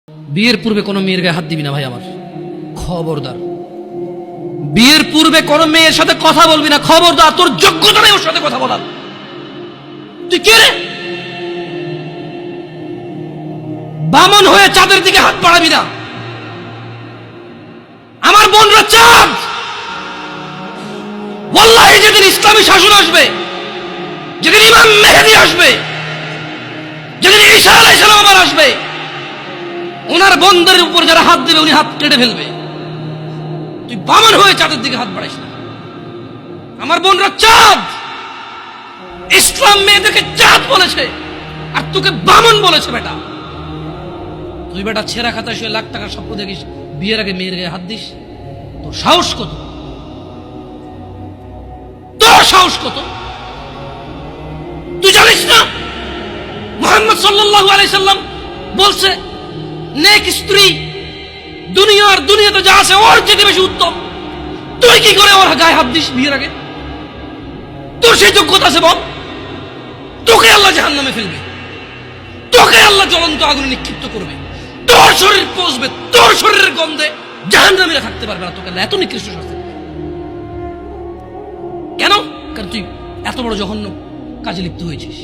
বিয়ের পূর্বে কোনো মেয়ের গায়ে হাত দিবি না ভাই আমার, খবরদার। বিয়ের পূর্বে কোনো মেয়ের সাথে কথা বলবি না, খবরদার। তোর যোগ্যতা নেই ওর সাথে কথা বলার। তুই কে রে? বামন হয়ে চাঁদের দিকে হাত বাড়াবি না। আমার বোনরা চাঁদ। ওয়াল্লাহি যেদিন ইসলামী শাসন আসবে, যেদিন ইমাম মেহেদী আসবে, যেদিন ঈসা আলাইহিস সালাম আবার আসবে, ওনার বন্ধের উপর যারা হাত দেবে উনি হাত কেটে ফেলবে। তুই বামন হয়ে চাঁদের দিকে হাত বাড়াইস না। আমার বোনরা চাঁদ। ইসলাম মেয়েদেরকে চাঁদ বলেছে আর তোকে বামন বলেছে। বেটা তুই বেটা ছেঁড়া খাতায় শুয়ে লাখ টাকার স্বপ্ন দেখিস, বিয়ের আগে মেয়ের গায়ে হাত দিস? তোর সাহস কত? তোর সাহস কত? তুই জানিস না মুহাম্মদ সাল্লাল্লাহু আলাইহি সাল্লাম বলছে নেক স্ত্রী দুনিয়াতে যা আছে ওর চেয়ে বেশি উত্তম। তুই কি করে ওর গায়ে হাত দিস বিয়ের আগে? তোর সেই যোগ্যতা আছে বল? তোকে আল্লাহ জাহান্নামে ফেলবে, তোকে আল্লাহ জ্বলন্ত আগুনে নিক্ষিপ্ত করবে, তোর শরীর পচবে, তোর শরীরের গন্ধে জাহান্নামীরা থাকতে পারবে না। তোকে আল্লাহ এত নিকৃষ্ট শাস্তি দেবে। কেন? কারণ তুই এত বড় জঘন্য কাজে লিপ্ত হয়েছিস।